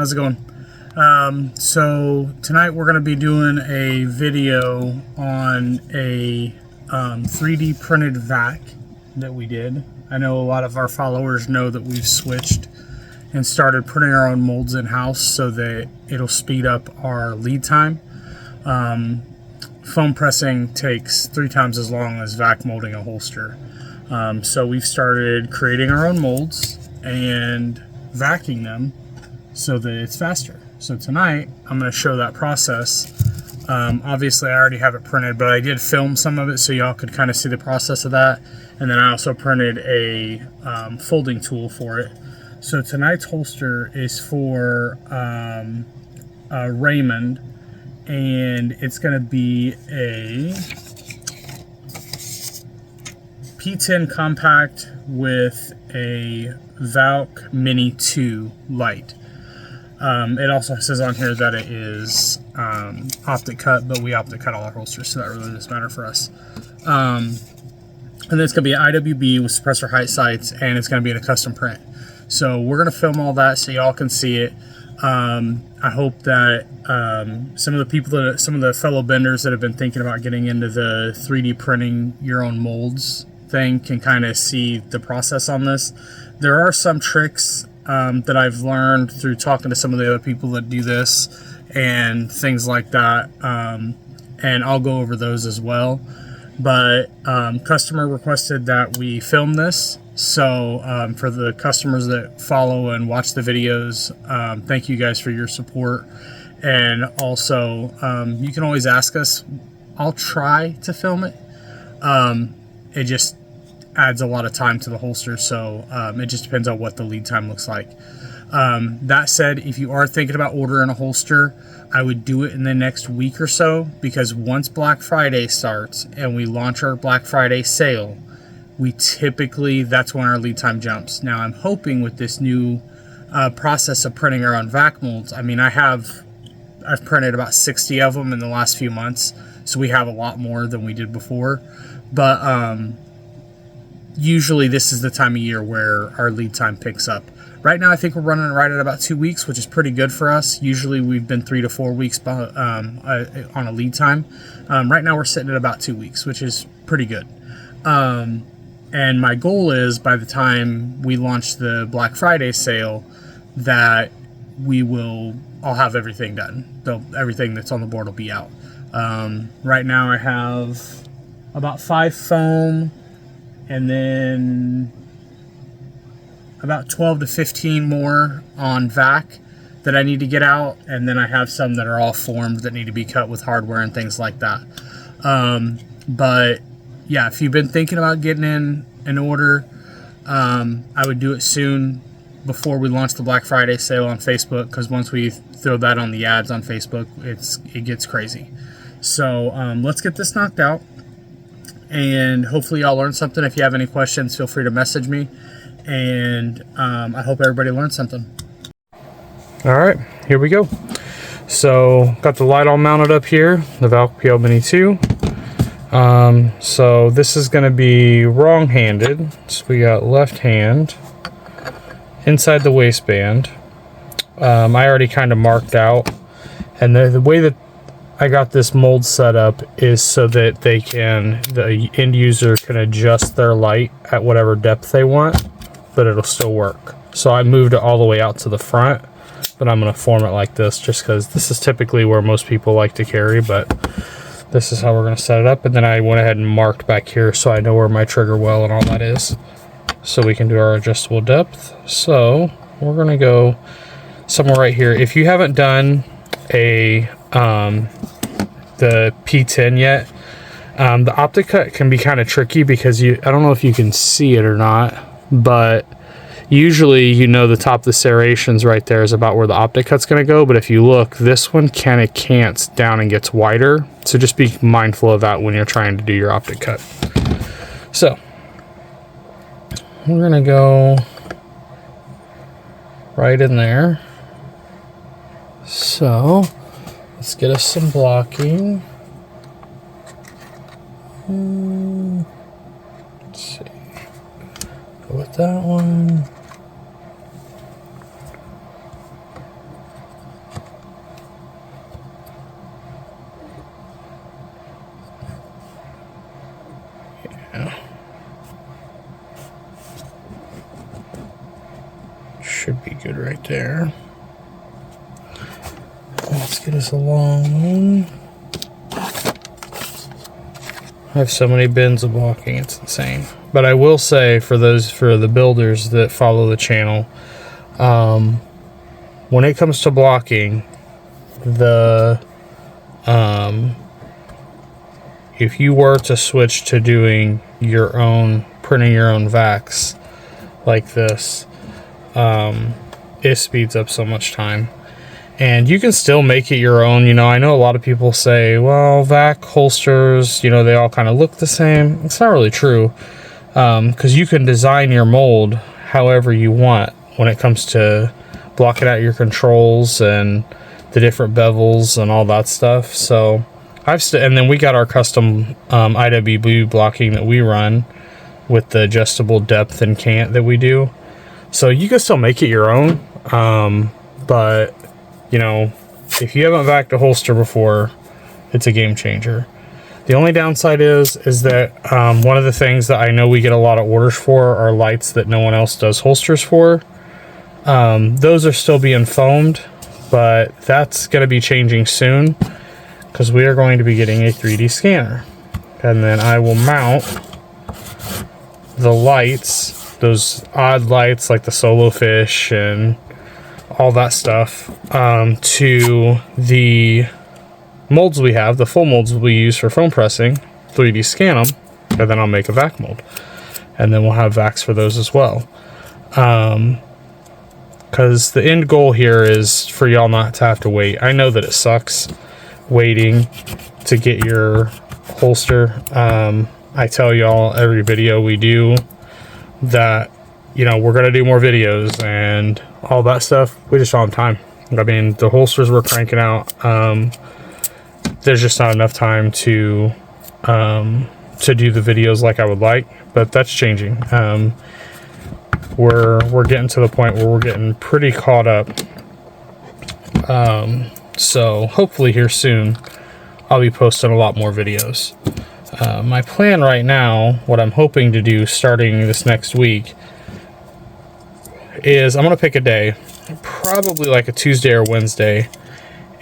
how's it going? So tonight we're going to be doing a video on a 3D printed vac that we did. I know a lot of our followers know that we've switched and started printing our own molds in-house so that it'll speed up our lead time. Foam pressing takes 3 times as long as vac molding a holster. So we've started creating our own molds and vacuuming them so that it's faster. So tonight I'm going to show that process. Obviously I already have it printed, but I did film some of it so y'all could kind of see the process of that. And then I also printed a folding tool for it. So tonight's holster is for Raymond, and it's going to be a P10 compact with a Valk Mini 2 light. It also says on here that it is optic cut, but we optic cut all our holsters, so that really doesn't matter for us. And then it's going to be an IWB with suppressor height sights, and it's going to be in a custom print. So we're going to film all that so y'all can see it. I hope that some of the fellow benders that have been thinking about getting into the 3D printing your own molds thing can kind of see the process on this. There are some tricks that I've learned through talking to some of the other people that do this and things like that, and I'll go over those as well. But customer requested that we film this, so for the customers that follow and watch the videos, thank you guys for your support. And also you can always ask us. I'll try to film it. It just adds a lot of time to the holster, so it just depends on what the lead time looks like. That said, if you are thinking about ordering a holster, I would do it in the next week or so, because once Black Friday starts and we launch our Black Friday sale, that's when our lead time jumps. Now I'm hoping with this new process of printing our own vac molds, I mean I've printed about 60 of them in the last few months, so we have a lot more than we did before. But usually this is the time of year where our lead time picks up. Right now I think we're running right at about 2 weeks, which is pretty good for us. Usually we've been 3 to 4 weeks on a lead time. Right now we're sitting at about 2 weeks, which is pretty good. And my goal is, by the time we launch the Black Friday sale, that I'll have everything done. Everything that's on the board will be out. Right now I have about 5 foam, and then about 12 to 15 more on vac that I need to get out, and then I have some that are all formed that need to be cut with hardware and things like that. But yeah, if you've been thinking about getting in an order, I would do it soon before we launch the Black Friday sale on Facebook, because once we throw that on the ads on Facebook, it gets crazy. So let's get this knocked out, and hopefully y'all learned something. If you have any questions, feel free to message me, and I hope everybody learned something. All right, here we go. So got the light all mounted up here, the Valk PL Mini 2. So this is going to be wrong-handed. So we got left hand inside the waistband. I already kind of marked out, and the way that I got this mold set up is so that the end user can adjust their light at whatever depth they want, but it'll still work. So I moved it all the way out to the front, but I'm going to form it like this just because this is typically where most people like to carry, but this is how we're going to set it up. And then I went ahead and marked back here so I know where my trigger well and all that is, so we can do our adjustable depth. So we're going to go somewhere right here. If you haven't done the P10 yet, the optic cut can be kind of tricky because I don't know if you can see it or not, but usually the top of the serrations right there is about where the optic cut's going to go. But if you look, this one kind of cants down and gets wider, so just be mindful of that when you're trying to do your optic cut. So we're going to go right in there. So let's get us some blocking. Let's see. Go with that one. Yeah. Should be good right there. Let's get us a long one. I have so many bins of blocking, it's insane. But I will say, for the builders that follow the channel, when it comes to blocking, if you were to switch to doing your own, printing your own vacs like this, it speeds up so much time. And you can still make it your own. You know, I know a lot of people say, well, vac holsters, you know, they all kind of look the same. It's not really true, because you can design your mold however you want when it comes to blocking out your controls and the different bevels and all that stuff. So and then we got our custom IWB blocking that we run with the adjustable depth and cant that we do. So you can still make it your own, but you know, if you haven't vacked a holster before, it's a game changer. The only downside is that one of the things that I know we get a lot of orders for are lights that no one else does holsters for. Those are still being foamed, but that's going to be changing soon, because we are going to be getting a 3D scanner. And then I will mount the lights, those odd lights like the Solo Fish and all that stuff, to the molds we have, the full molds we use for foam pressing, 3D scan them, and then I'll make a vac mold. And then we'll have vacs for those as well. Because the end goal here is for y'all not to have to wait. I know that it sucks waiting to get your holster. I tell y'all every video we do that, you know, we're gonna do more videos and all that stuff. We just don't have time. I mean, the holsters we're cranking out, there's just not enough time to do the videos like I would like, but that's changing. We're getting to the point where we're getting pretty caught up. So hopefully here soon I'll be posting a lot more videos. My plan right now, what I'm hoping to do starting this next week, is I'm gonna pick a day, probably like a Tuesday or Wednesday,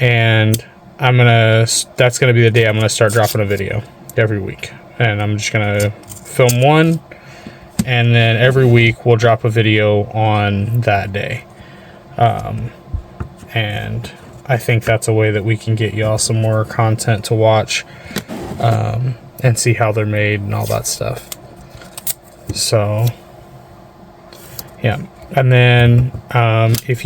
and that's gonna be the day I'm gonna start dropping a video every week. And I'm just gonna film one, and then every week we'll drop a video on that day. And I think that's a way that we can get y'all some more content to watch, and see how they're made and all that stuff. So yeah. And then if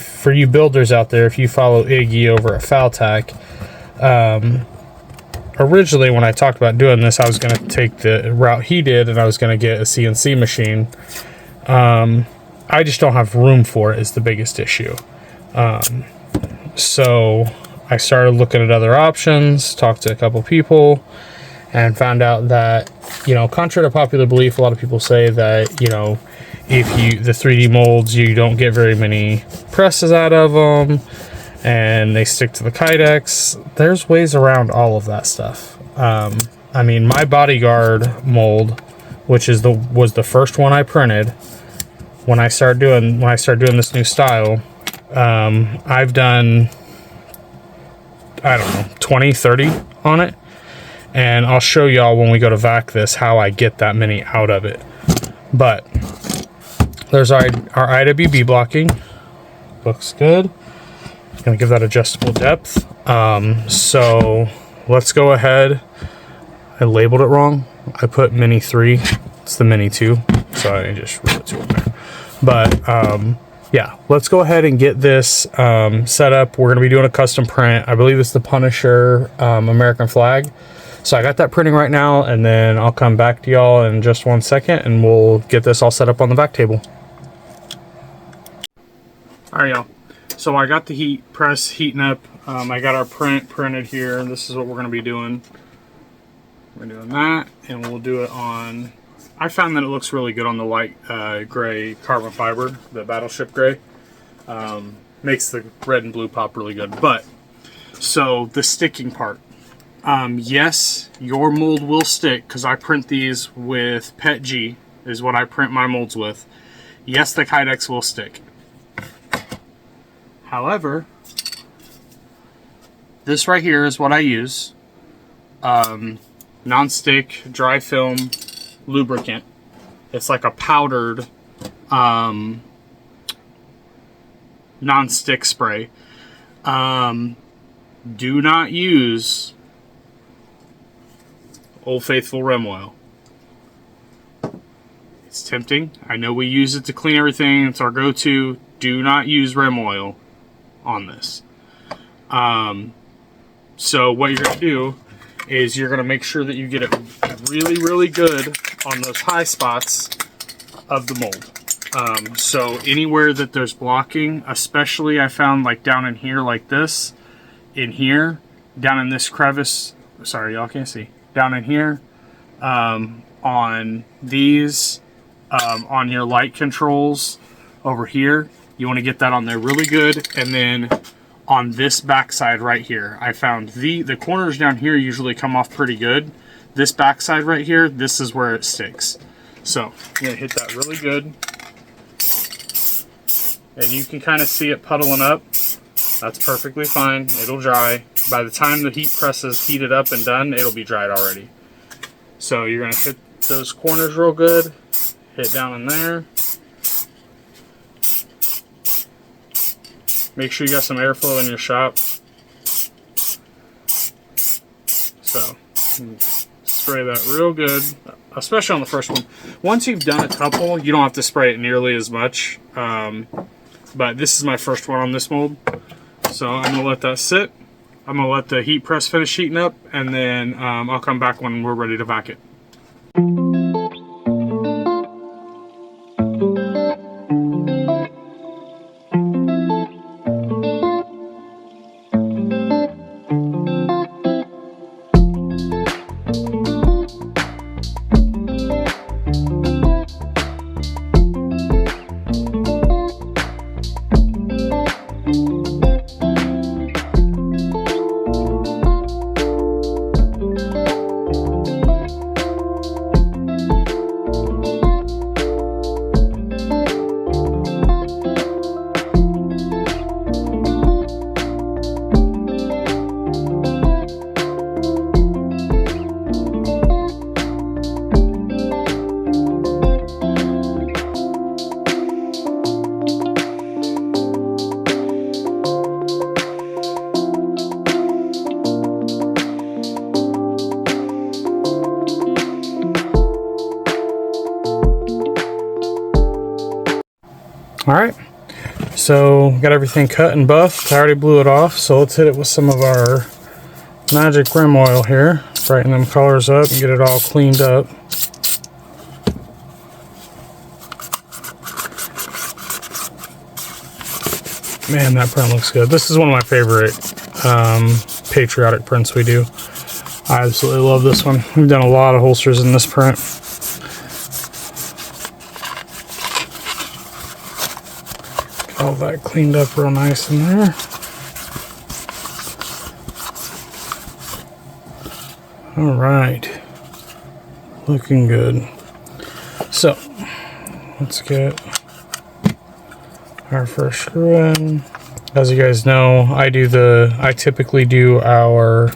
for you builders out there, if you follow Iggy over at Faltac, originally when I talked about doing this, I was going to take the route he did, and I was going to get a CNC machine. I just don't have room for it is the biggest issue. So I started looking at other options, talked to a couple people, and found out that, you know, contrary to popular belief, a lot of people say that, you know, if the 3D molds, you don't get very many presses out of them, and they stick to the Kydex. There's ways around all of that stuff. I mean, my Bodyguard mold, which was the first one I printed when I started doing this new style. I've done, I don't know, 20, 30 on it. And I'll show y'all when we go to vac this how I get that many out of it. But there's our IWB blocking. Looks good. Gonna give that adjustable depth. So let's go ahead. I labeled it wrong. I put Mini 3. It's the Mini 2. So I just wrote 2 in there. But yeah, let's go ahead and get this set up. We're gonna be doing a custom print. I believe it's the Punisher American flag. So I got that printing right now, and then I'll come back to y'all in just 1 second, and we'll get this all set up on the vac table. All right, y'all. So I got the heat press heating up. I got our print printed here. This is what we're going to be doing. We're doing that, and we'll do it on... I found that it looks really good on the light gray carbon fiber, the Battleship gray. Makes the red and blue pop really good. But, so the sticking part. Yes, your mold will stick, because I print these with PETG, is what I print my molds with. Yes, the Kydex will stick. However, this right here is what I use. Non-stick dry film lubricant. It's like a powdered non-stick spray. Do not use Old Faithful Rem Oil. It's tempting. I know we use it to clean everything. It's our go-to. Do not use Rem Oil on this. So what you're going to do is you're going to make sure that you get it really, really good on those high spots of the mold. So anywhere that there's blocking, especially I found like down in here like this, in here, down in this crevice, sorry y'all can't see, down in here, on these, on your light controls over here, you want to get that on there really good. And then on this backside right here, I found the corners down here usually come off pretty good. This backside right here, this is where it sticks. So I'm gonna hit that really good. And you can kind of see it puddling up. That's perfectly fine. It'll dry. By the time the heat press is heated up and done, it'll be dried already. So you're gonna hit those corners real good. Hit down in there. Make sure you got some airflow in your shop. So, spray that real good, especially on the first one. Once you've done a couple, you don't have to spray it nearly as much. But this is my first one on this mold. So I'm going to let that sit. I'm going to let the heat press finish heating up, and then I'll come back when we're ready to vac it. Alright, so got everything cut and buffed. I already blew it off, so let's hit it with some of our magic Rem Oil here. Brighten them colors up and get it all cleaned up. Man, that print looks good. This is one of my favorite patriotic prints we do. I absolutely love this one. We've done a lot of holsters in this print. All that cleaned up real nice in there. All right, looking good. So let's get our first screw in. As you guys know, I typically do our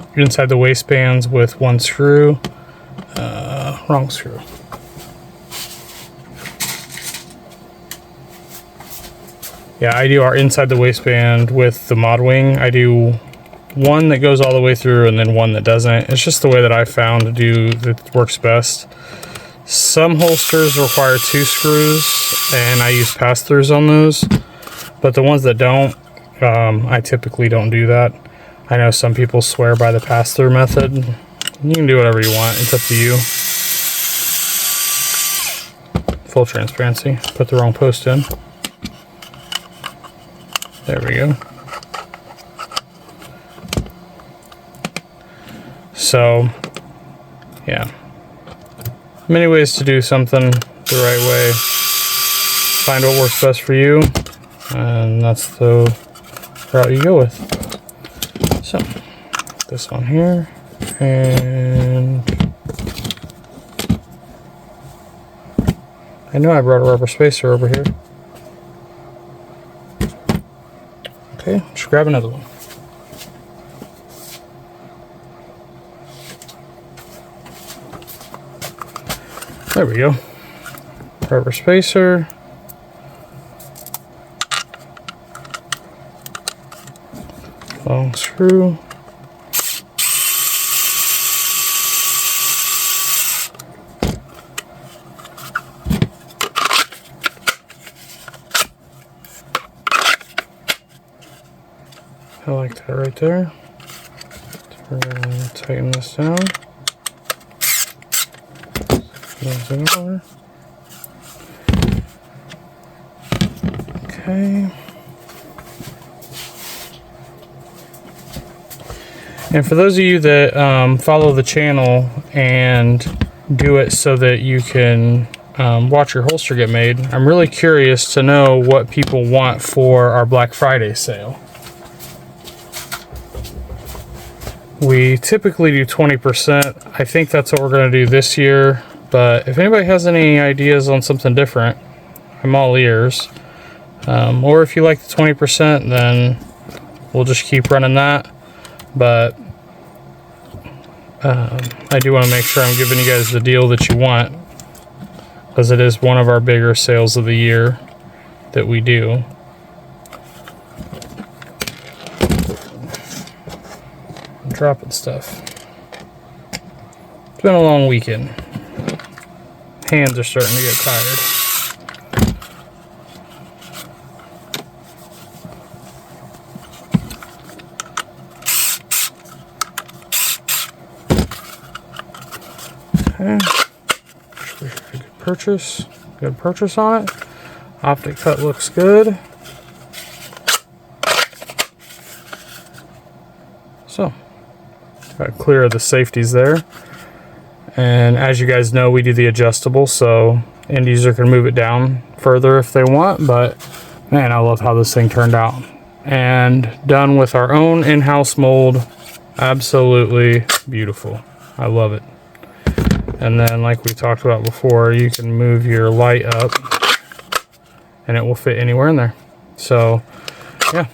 inside the waistbands with one screw. Wrong screw. Yeah, I do our inside the waistband with the Mod Wing. I do one that goes all the way through and then one that doesn't. It's just the way that I found to do that works best. Some holsters require 2 screws and I use pass-throughs on those, but the ones that don't, I typically don't do that. I know some people swear by the pass-through method. You can do whatever you want, it's up to you. Full transparency, put the wrong post in. There we go. So, yeah. Many ways to do something the right way. Find what works best for you, and that's the route you go with. So, this on here, and I know I brought a rubber spacer over here. Okay, just grab another one. There we go. Rubber spacer. Long screw. I like that right there. So we're going to tighten this down. Close it over. Okay. And for those of you that follow the channel and do it so that you can watch your holster get made, I'm really curious to know what people want for our Black Friday sale. We typically do 20%. I think that's what we're going to do this year. But if anybody has any ideas on something different, I'm all ears. Or if you like the 20%, then we'll just keep running that. But I do want to make sure I'm giving you guys the deal that you want, because it is one of our bigger sales of the year that we do. I'm dropping stuff. It's been a long weekend. Hands are starting to get tired. Okay. Good purchase on it. Optic cut looks good. So, got clear of the safeties there. And as you guys know, we do the adjustable, so end user can move it down further if they want. But man, I love how this thing turned out. And done with our own in-house mold. Absolutely beautiful. I love it. And then, like we talked about before, you can move your light up and it will fit anywhere in there. So yeah,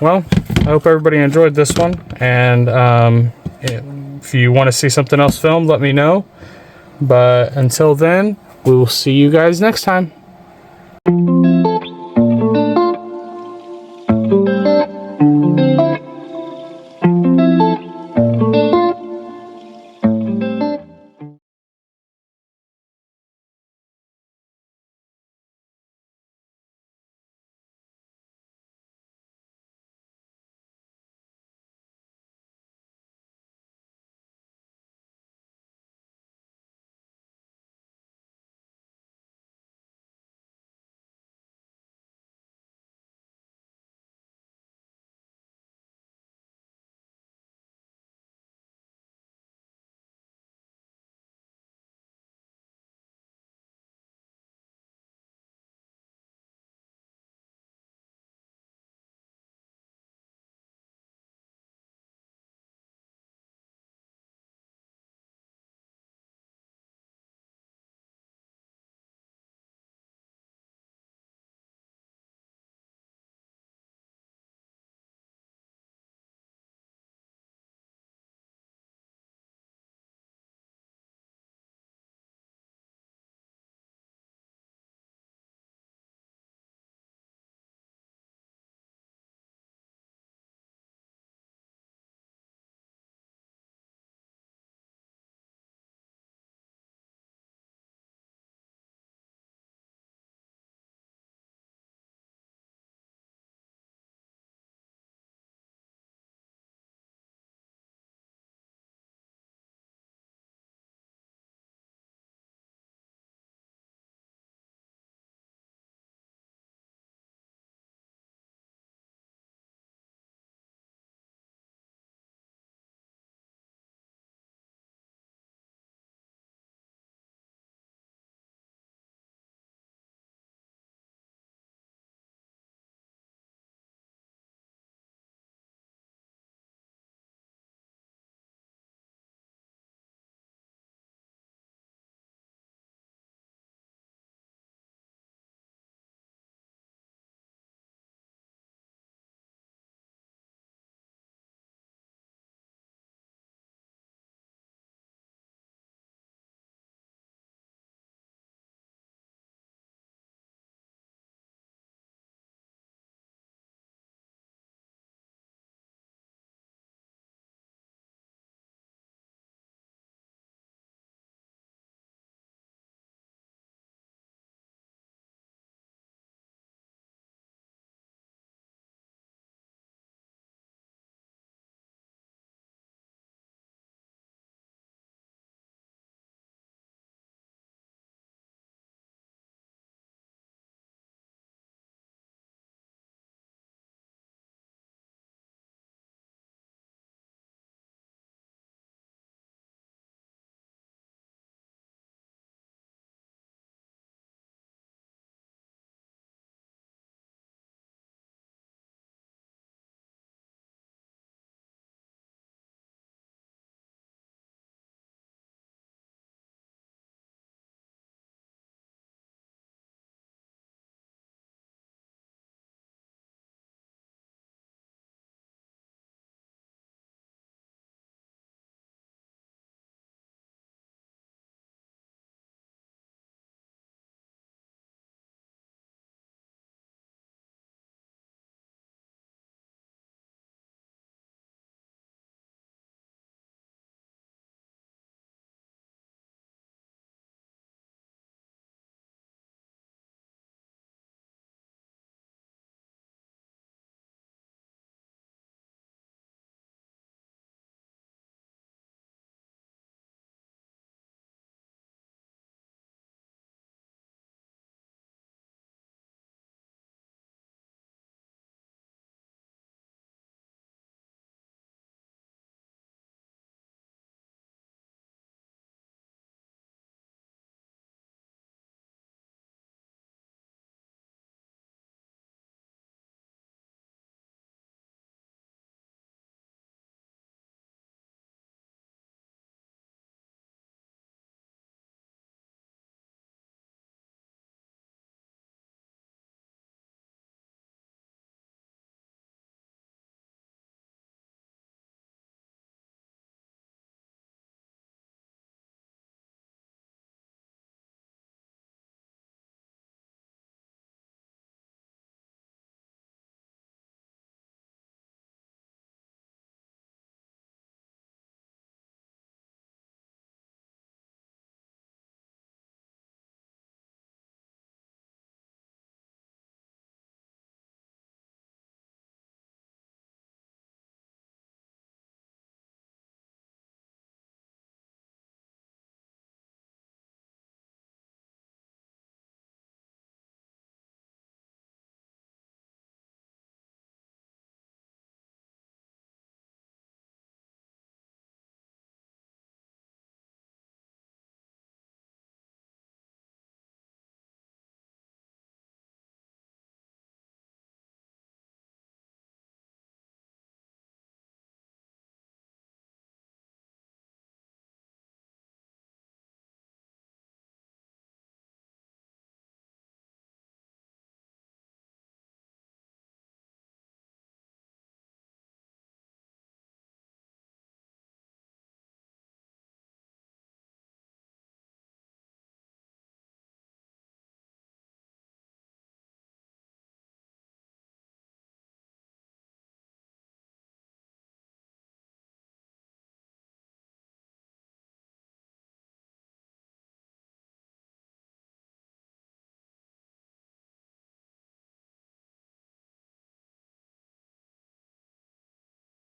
well, I hope everybody enjoyed this one. And if you want to see something else filmed, let me know. But until then, we will see you guys next time.